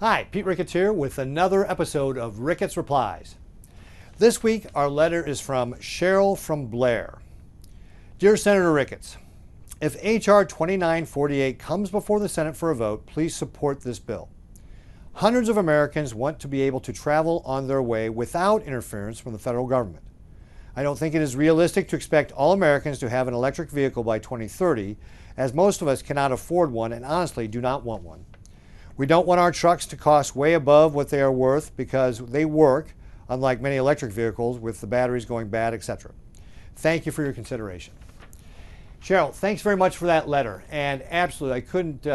Hi, Pete Ricketts here with another episode of Ricketts Replies. This week, our letter is from Cheryl from Blair. Dear Senator Ricketts, if H.R. 2948 comes before the Senate for a vote, please support this bill. Hundreds of Americans want to be able to travel on their way without interference from the federal government. I don't think it is realistic to expect all Americans to have an electric vehicle by 2030, as most of us cannot afford one and honestly do not want one. We don't want our trucks to cost way above what they are worth because they work, unlike many electric vehicles, with the batteries going bad, etc. Thank you for your consideration. Cheryl, thanks very much for that letter. And absolutely, I couldn't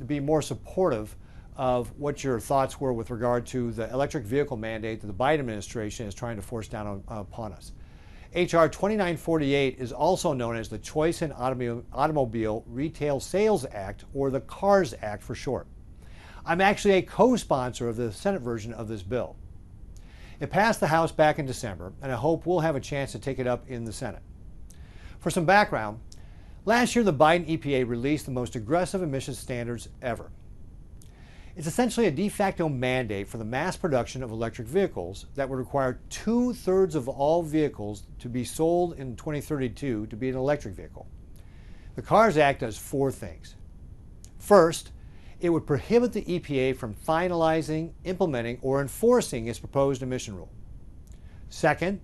be more supportive of what your thoughts were with regard to the electric vehicle mandate that the Biden administration is trying to force down upon us. H.R. 2948 is also known as the Choice in Automobile Retail Sales Act, or the CARS Act for short. I'm actually a co-sponsor of the Senate version of this bill. It passed the House back in December, and I hope we'll have a chance to take it up in the Senate. For some background, last year the Biden EPA released the most aggressive emissions standards ever. It's essentially a de facto mandate for the mass production of electric vehicles that would require 2/3 of all vehicles to be sold in 2032 to be an electric vehicle. The CARS Act does four things. First, it would prohibit the EPA from finalizing, implementing, or enforcing its proposed emission rule. Second,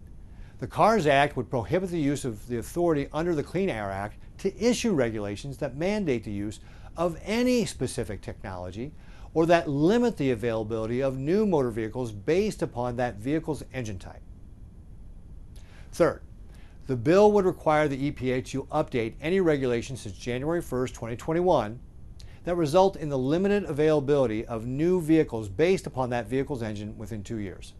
the CARS Act would prohibit the use of the authority under the Clean Air Act to issue regulations that mandate the use of any specific technology or that limit the availability of new motor vehicles based upon that vehicle's engine type. Third, the bill would require the EPA to update any regulations since January 1st, 2021 that result in the limited availability of new vehicles based upon that vehicle's engine within 2 years.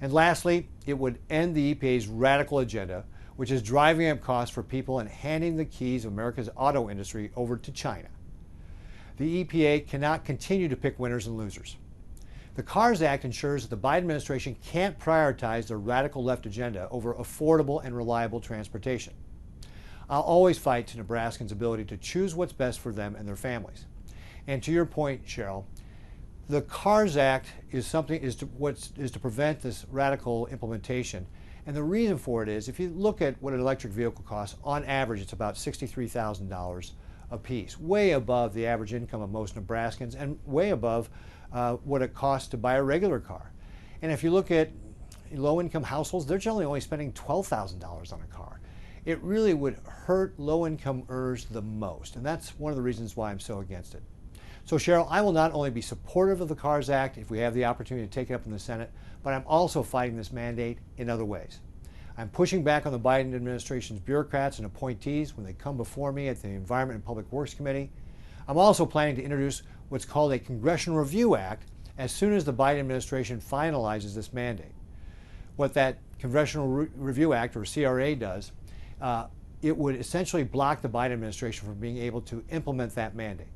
And lastly, it would end the EPA's radical agenda, which is driving up costs for people and handing the keys of America's auto industry over to China. The EPA cannot continue to pick winners and losers. The CARS Act ensures that the Biden administration can't prioritize the radical left agenda over affordable and reliable transportation. I'll always fight to Nebraskans' ability to choose what's best for them and their families. And to your point, Cheryl, the CARS Act is to prevent this radical implementation. And the reason for it is, if you look at what an electric vehicle costs, on average, it's about $63,000 a piece, way above the average income of most Nebraskans and way above what it costs to buy a regular car. And if you look at low-income households, they're generally only spending $12,000 on a car. It really would hurt low-income earners the most, and that's one of the reasons why I'm so against it. So Cheryl, I will not only be supportive of the CARS Act if we have the opportunity to take it up in the Senate, but I'm also fighting this mandate in other ways. I'm pushing back on the Biden administration's bureaucrats and appointees when they come before me at the Environment and Public Works Committee. I'm also planning to introduce what's called a Congressional Review Act as soon as the Biden administration finalizes this mandate. What that Congressional Review Act, or CRA, does, it would essentially block the Biden administration from being able to implement that mandate.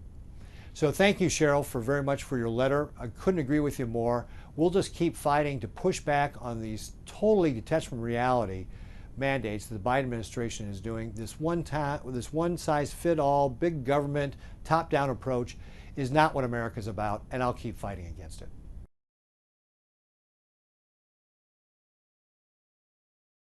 So thank you, Cheryl, very much for your letter. I couldn't agree with you more. We'll just keep fighting to push back on these totally detached from reality mandates that the Biden administration is doing. This one-size-fit-all, big government, top-down approach is not what America's about, and I'll keep fighting against it.